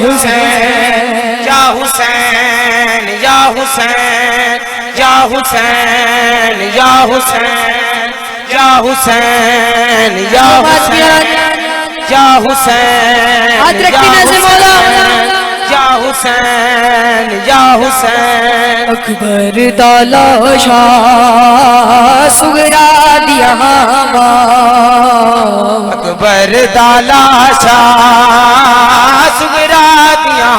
हुसैन या हुसैन या हुसैन या हुसैन या हुसैन या हुसैन या हुसैन या हुसैन या हुसैन या हुसैन। अकबर दाला शाह सुगरा दिया अकबर दाला शाह सुगरा दिया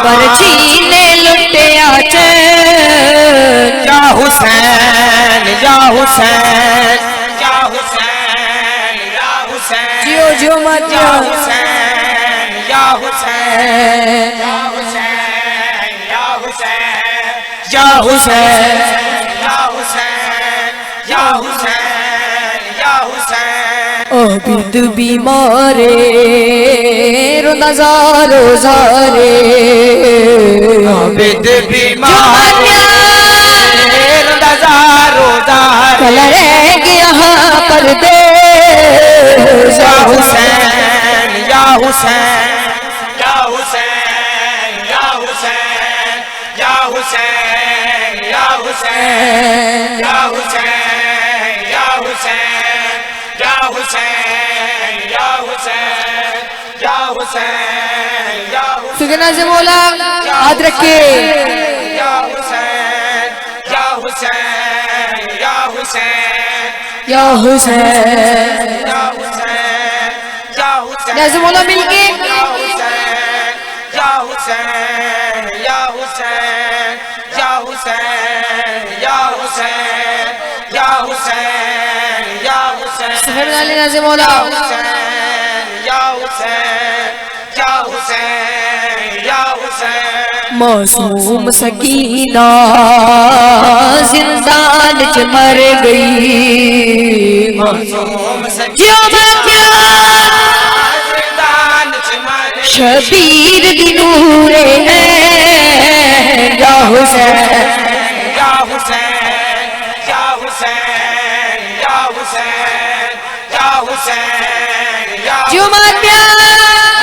पर छीने लुटिया चैन या हुसैन या हुसैन या हुसैन या हुसैन जियो जियो मत या हुसैन या हुसैन या हुसैन या हुसैन या हुसैन या हुसैन या हुसैन या हुसैन। आबिद बीमारे रोज़ारो ज़ारे आबिद बीमारे रोज़ारो ज़ारे कल रह गया पर दे या हुसैन या हुसैन या हुसैन या हुसैन या हुसैन या हुसैन या हुसैन या हुसैन या हुसैन या हुसैन या हुसैन या सुगना से बोला हाथ रखे या हुसैन या हुसैन या हुसैन या हुसैन या हुसैन या हुसैन जैसे बोला मिलके या हुसैन या हुसैन या हुसैन या हुसैन या हुसैन या हुसैन या हुसैन सफर वाले जैसे बोला या हुसैन या हुसैन या हुसैन या हुसैन। मासूम सकीना जिंदान च मर गई मासूम शबीर दी नूरे या हुसैन या हुसैन या हुसैन या हुसैन या हुसैन या जुमातिया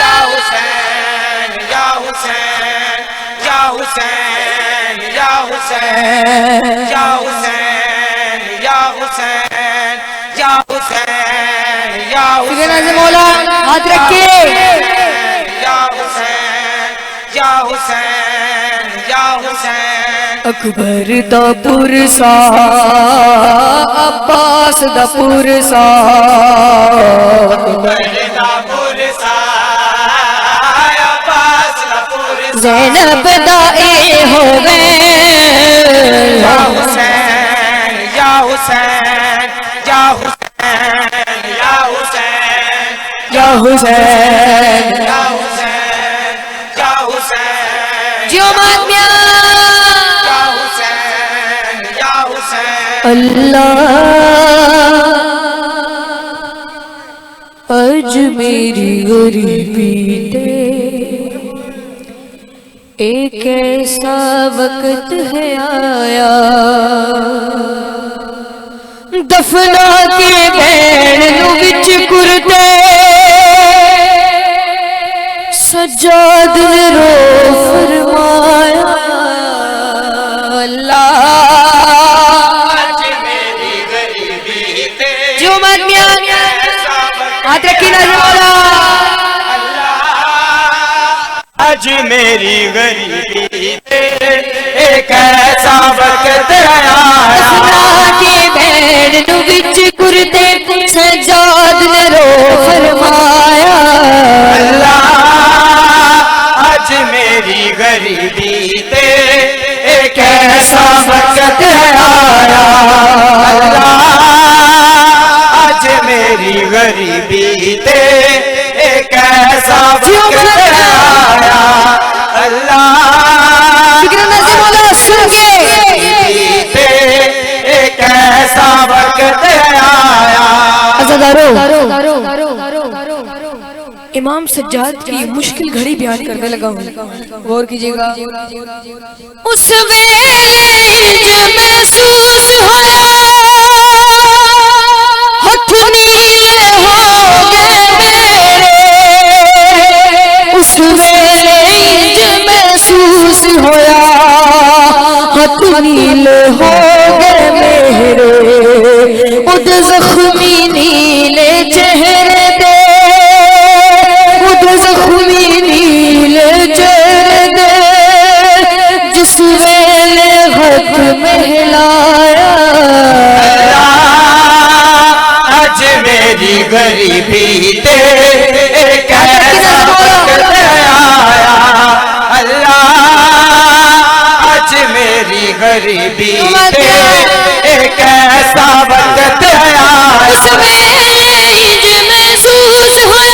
या हुसैन या हुसैन या हुसैन या हुसैन या हुसैन या हुसैन या हुसैन या सुगना से बोला हाथ रखे या हुसैन या हुसैन या हुसैन। अकबर दा पुरसा अब्बास दा पुरसा ज़ैनब दा ए हो गए या हुसैन या हुसैन या हुसैन या हुसैन या हुसैन या हुसैन या हुसैन जियो मातिया या हुसैन या हुसैन। अल्लाह आज मेरी गरीबी ते एक ऐसा वक्त है आया दफना के बैण नू विच कुरते सज्जाद ने रो फरमाया अल्लाह जो मन में हाथ रखी ना बोला आज मेरी गरीबी पे एक ऐसा वक्त आया के बैण नू विच कुरते सज्जाद ने रो फरमाया अल्लाह आज मेरी गरीबी पे एक ऐसा वक्त आया अल्लाह आज मेरी गरीबी पे एक ऐसा वक्त आया अल्लाह एक ऐसा वक्त आया। इमाम सज्जाद की मुश्किल घड़ी बयान करने लगा हूँ, गौर कीजिएगा। उस वेले महसूस होया हथ नीले हो गए मेरे, उस वेले नील हो गए मेरे, उद जख्मी नीले चेहरे दे, उद जख्मी नीले चेहरे दे, जिस वेले हक महलाया। आज मेरी गरीबी ते कैसा वक्त आया। अल्लाह आज मेरी गरीबी ते कैसा वक्त आया। उस वेले इंज महसूस हुआ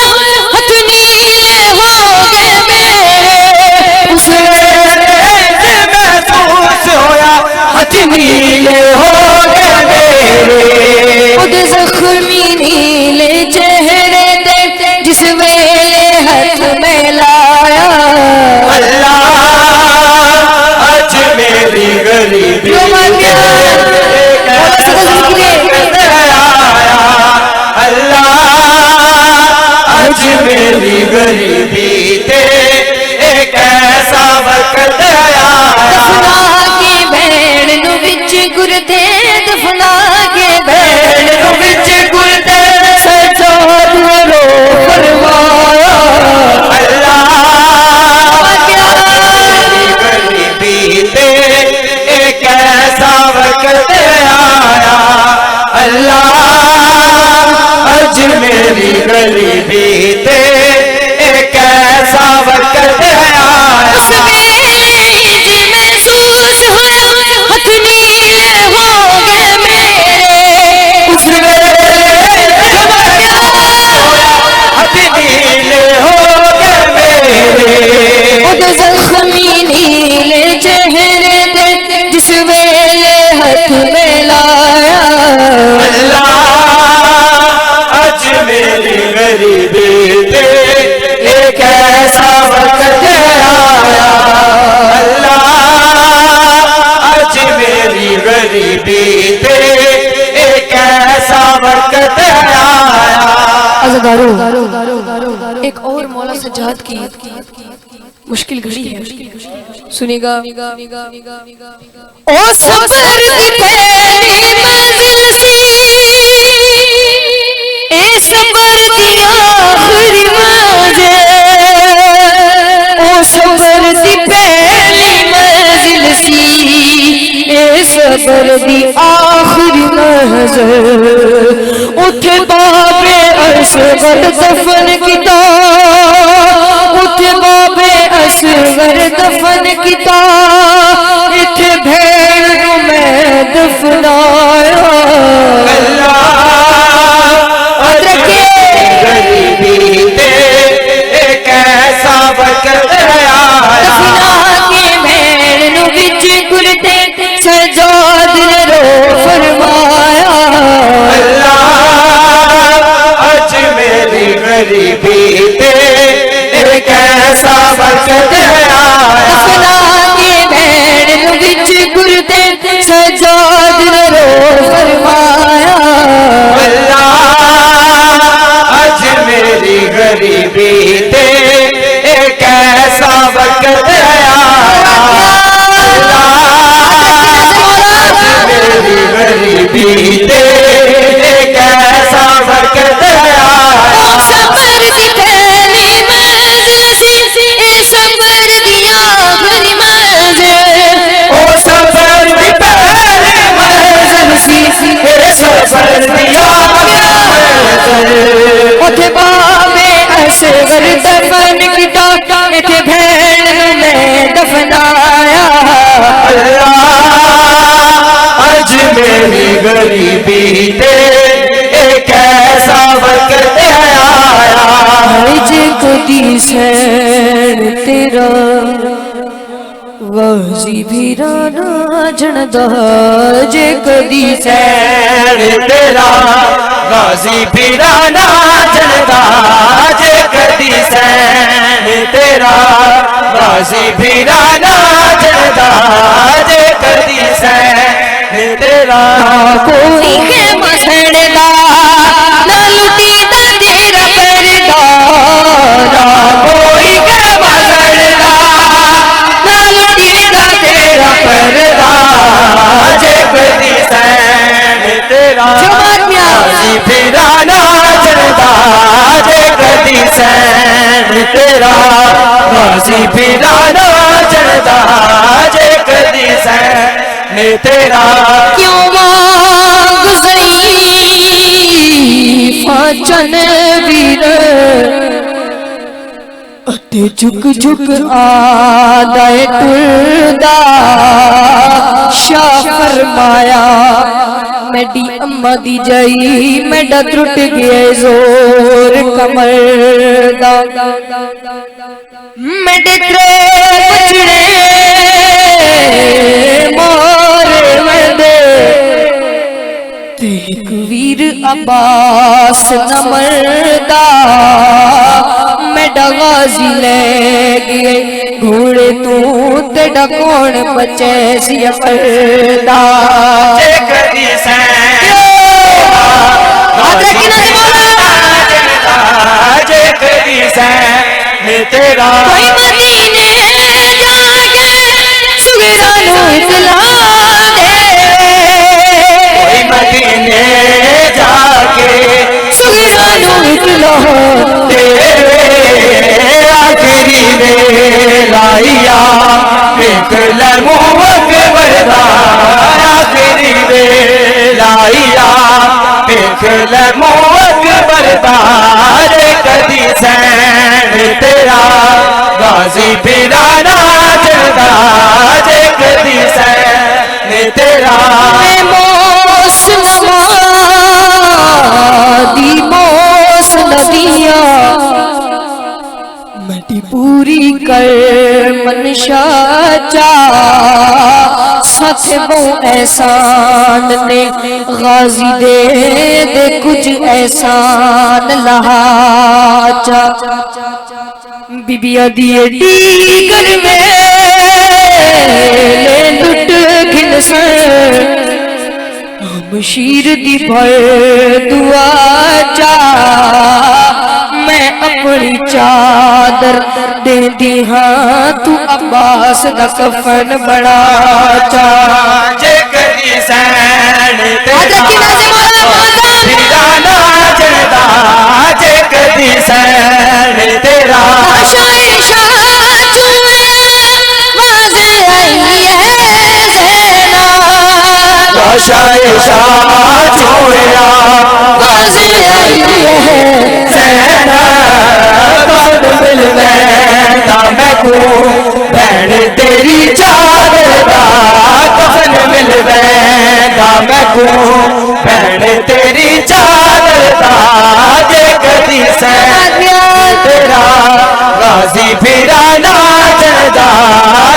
हथ नीले हो गए मेरे, उस मेरे महसूस होया हथ नीले हो गए मेरे। खुद जख्मी नीले चेहरे दे, जिस वेले हाथ में लाया। अल्लाह आज मेरी गरीबी अल्लाह आज मेरी गरीबी ते एक ऐसा वक्त आया। दफना के भैन नु विच गुरदे, दफना के भैन नु विच गुरदे, सजोद रो फरमाया। अल्लाह मेरी गरीबी ते एक ऐसा वक्त आया। अल्लाह आज मेरी गरीबी ते एक ऐसा वक्त आया। उस वेले इंज महसूस हुआ हथ नीले हो गए मेरे, उस वेले हथ नीले हो गए मेरे। खुद जख्मी नीले चेहरे दे, जिस वेले हाथ में लाया। अल्लाह आज मेरी गरीबी ते एक ऐसा वक्त आया। अल्लाह आज मेरी गरीबी ते एक ऐसा वक्त आया। अज़गारो, एक और मौला सज्जाद की मुश्किल घड़ी है, सुनेगा। ओ सबर दी पहली मंजिल सी, ए सबर दी आखिरी मंजिल, ओ सबर दी पहली मंजिल सी, ए सबर दी आखिरी मंजिल। उठे बाबे असगर दफन किता, उठे बाबे असगर दफन किता, इथे भेड़ नू मैं दफनाया। अल्लाह आज मेरी गरीबी ते एक ऐसा वक्त आया। दफना के भेड़ नू विच गुरदे, सजाद ने रो फरमाया। अल्लाह आज मेरी गरीबी ते एक ऐसा वक्त आया। दफना के भेड़ नू विच गुरदे, सजाद ने रो फरमाया। अल्लाह आज मेरी गरीबी ते एक ऐसा वक्त आया। अल्लाह आज मेरी गरीबी ते एक ऐसा वक्त आया। ओ सबर दी पहली मंजिल सी, ए सबर दी आखिरी मंजिल, ओ सफर दी पहली मंजिल सी, ए सफर दी आखिरी मंजिल। उठे बाबे असगर दफन किता, इथे भेड़ नू मैं दफनाया। अल्लाह आज मेरी गरीबी ते एक ऐसा वक्त आया। जे कदी सैन तेरा वाजी भी राना जनदा, जे कदी सैन तेरा गाजी फिराना जनदा, जे कदी सैन तेरा गाजी फिराना जनदा, जे कदी सैन तेरा। कोई है मसड़दा ना लुटी दा तेरा परदा, ना कोई के मसड़दा ना लुटी दा तेरा परदा, जे कदी सैन तेरा गाजी फिराना चढ़दा जे कदी सैन तेरा गाजी फिराना चढ़दा जे कदी सैन तेरा क्यों मांग सही फाचन वीर अते झुक झुक आदाए टुरदा शाह फरमाया मेरी अम्मा दी जाई मेरा त्रुट गया जोर कमर दा मेरे त्रे बचड़े मोरे वंदे तेक वीर अब्बास नमरदा मेरा गाजी ले गए घोड़े तू तेरा कौन बचे सी अफरदा जे कदी सैन जे कदी सैन तेरा कोई मदीने जाके सुगरा नु इतला दे कोई मदीने जाके सुगरा नु इतला आखिरी वेलाइया देख ले मुहक बरदा आखिरी वेलाइया देख ले मुहक बरदा जे कदी सैन तेरा गाजी फिराना चढ़दा जे कदी सैन तेरा मैं मौसमा दी मौस नदिया मटी पूरी कर मनशा चा साथ वो एहसान ने गाजी दे कुछ एहसान लहाचा बिबिया दिए डीगर में ले लुट घिनसर हम शीर दी भर दुआ चा मैं अपनी चादर दे दी हाँ तू अब्बास दा कफन बड़ा चा जे कदी सैन तेरा फिराना चढ़दा जे कदी सैन तेरा शायर शाह वाज़े आई है ज़ैना शाह छोड़ा वाज़े आई है सैना कद मिल वैंदा मैं को भैन तेरी चादर दा कफन मिल वैंदा मैं को भैन तेरी चादर दा जे कदी सैन तेरा गाजी फिराना चढ़दा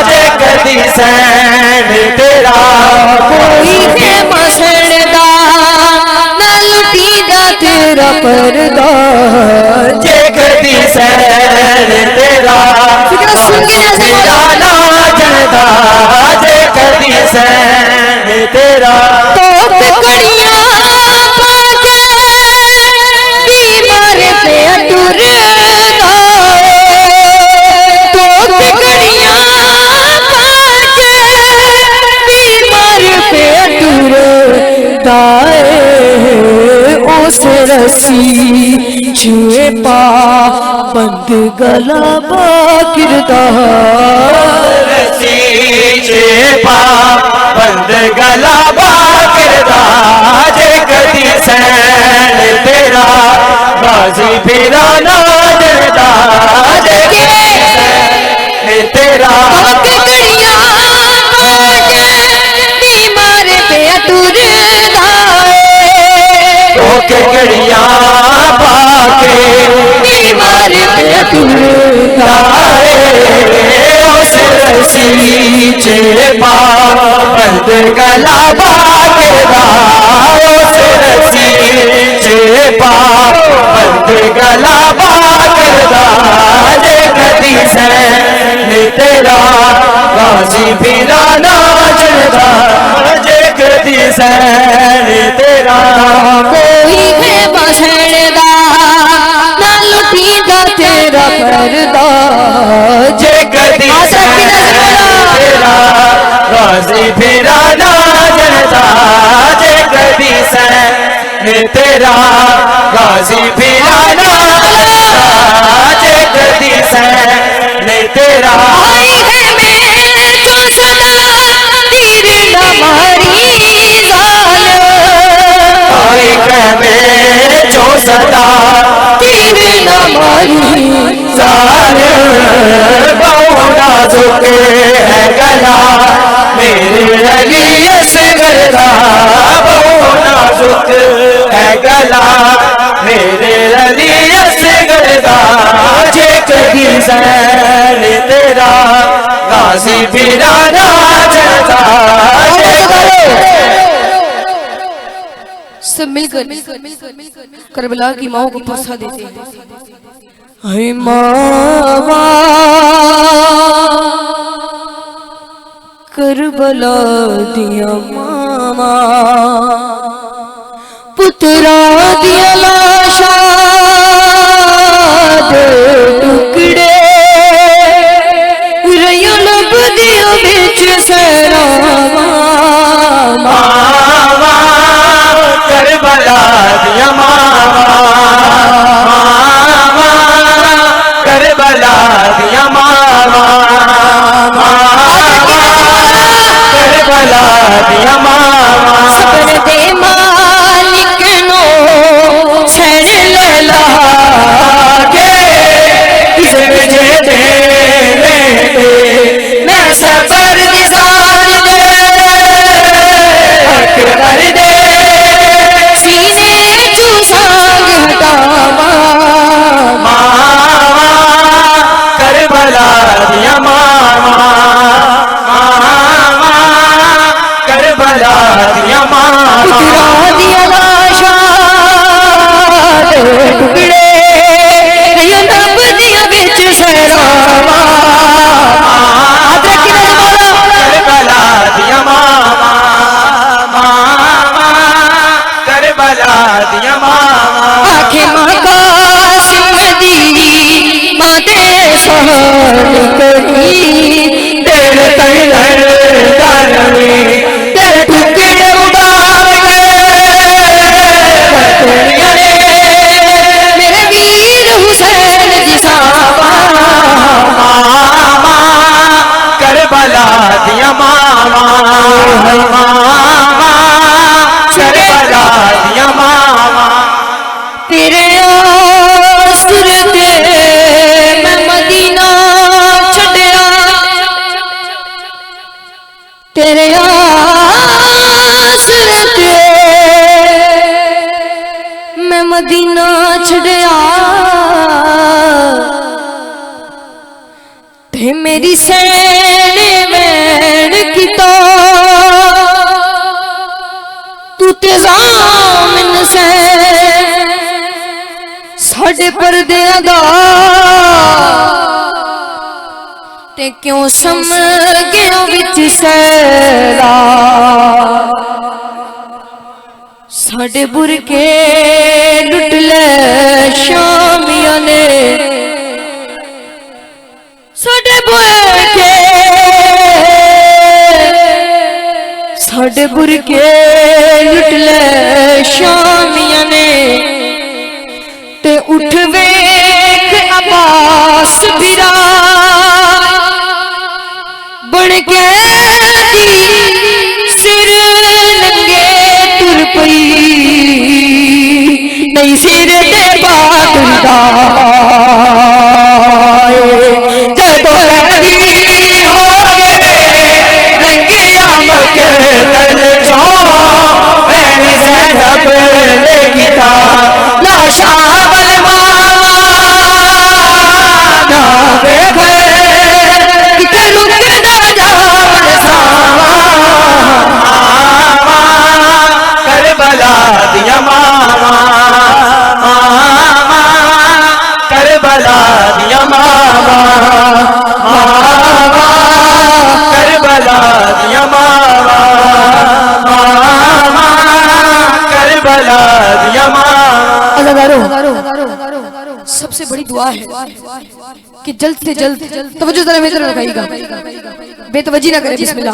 जे कदी सैन तेरा कोई के मसड़दा ना लुटी दा तेरा पर्दा जे कदी सैन तेरा फिराना चढ़दा जे कदी सैन तेरा तो कड़ियां पाके बीमार पे टुरदा तो कड़ियां पाके बीमार पे टुरदा उस रसी छुए पा बंद गला बाकिरदा रसी चेपा बंद गला बाकिरदा जे कदी सैन तेरा गाजी फिराना चढ़दा जे कदी सैन तेरा कड़ियां पाके बीमार पे टुरदा के कड़ियां पाके बीमार पे टुरदा उस रसी चेपा बंद गला बाकिरदा उस रसी चेपा बंद गला बाकिरदा जे कदी सैन तेरा गाजी फिराना चढ़दा जे कदी सैन तेरा कोई है बसड़दा ना लुटी दा तेरा पर्दा जे कदी सैन तेरा गाजी फिराना तेरा गाजी फिराना जे कदी सैन तेरा आई है मेरे तो सदा तीर न मारी जाल आई है मेरे जो सदा तीर न मारी जाल बहु नाजुक है गला मेरे अली असगर का बहु नाजुक है गला मेरे अली असगर का जे कदी सैन तेरा गाजी फिराना चलता सब मिलकर करबला की माओ को फंसा देते हैं। हाय मावा करबला दिया मामा पुत्रा दिया लाशा दे टुकड़े रैया लब दिया बिच सरा मामा करबला दिया मामा मामा करबला दिया मामा करबला दिया मामा सबर दे मालिक नो छड़ लला के किस जे दे मैं सबर दिजार दे कर दे सीने चूसांग हटावा मामा करबला दिया मामा मामा करबला दिया मामा पुत्रा दिया लाशा दे टुकड़े रैया लब दिया बिच सरावा करबला दिया मामा मामा करबला दिया मामा आखे माँ कासिम दी माँ दे सहन करी तेरे तैर करनी तेरे टुकड़े उतार के मेरे वीर हुसैन जी सावा मामा करबला दिया मामा मामा करबला दिया मामा तेरे आसुर ते मैं मदीना छड़िया तेरे आसुर ते मैं मदीना छड़िया ते मेरी सैने मैन किता तू ते जामिन से साढ़े पर्दे दा ते क्यों सम गया विच सैरा साढ़े बुरके लुट ले शामिया ने साढ़े बुरके साढ़े बुरके लुट ले शामिया ने ते उठ वेख अब्बास बिरा बन के सिर नंगे तुर पई नहीं सिर दे बातुंदा जदो रंगी हो गए रंगिया मके तल चो मैंने ज़ैनब ने किता लाशा बलवाना ना देखे किते रुकदा जावन सावा मामा करबला दिया मामा मामा करबला दिया मामा मामा करबला दिया मामा मामा करबला दिया मामा सबसे बड़ी दुआ है कि जल्द से जल्द तवज्जो जरा मेरी तरफ रखाइएगा, बेतवज्जी ना करें। बिस्मिल्लाह।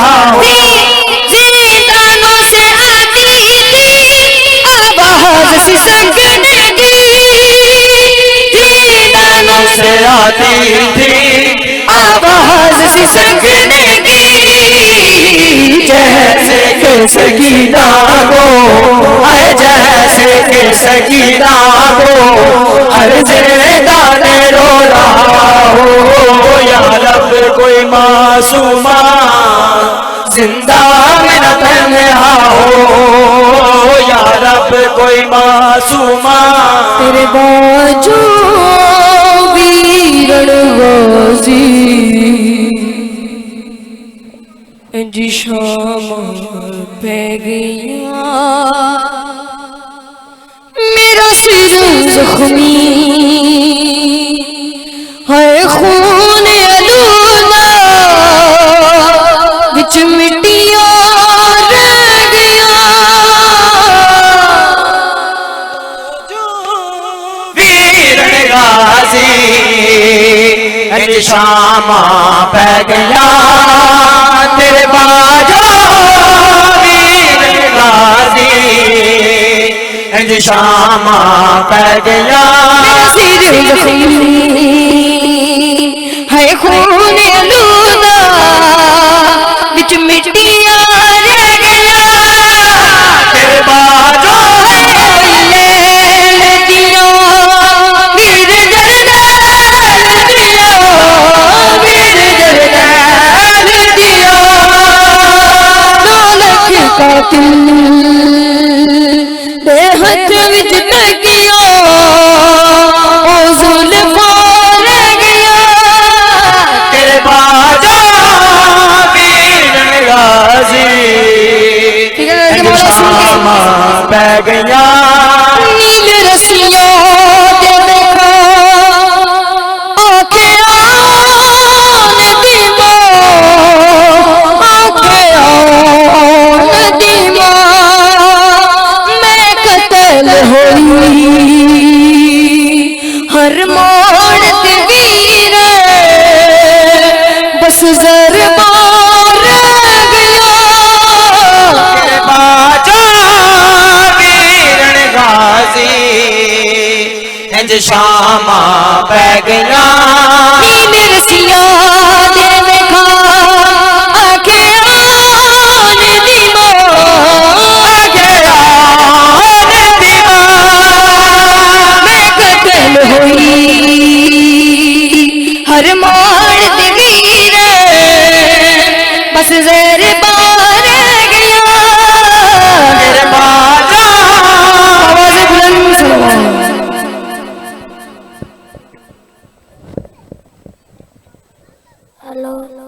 हाँ जिंदानों से आती थी आवाज सी संगने की, जिंदानों से आती थी आवाज सी संगने की, जैसे के सकीना को, जैसे के सकीना को हर जिंदा ने रो रहा हो। या रब कोई मासूमा जिंदा में न तन्हा हो, या रब कोई मासूमा तेरे बाजू वीरण वाजी जी शाम पै गया, मेरा सिर जख्मी है खून आलूदा, बिच मिट्टियां रह गया, वीरण गाजी शामा पै गया, तेरे बाजो वीरण गाजी शामा पै गया, सिर जख्मी है खून आलूदा, बिच मिट्टियां रह गया, तेरे बाजो बेहद विच तकियो ओ जुल्फा रह गया, तेरे बाजो वीरण गाजी शामा पै गया, नील रस्सियों दे देखा आखे आन दीमा, आखे आन दीमा, मैं कतल होई हर मोड़ ते वीर, बस ज़रबान रह गया, बाजो वीरण गाजी शामा पै गया, नील रस्सियां दे देखा आखे आन दीमा, आगे आन दीवा, मैं कतल होई हर मोड़ ते वीर, बस ज़रबान रह गया, तेरे बाजो आवाज़ बुलंद सुनो। हेलो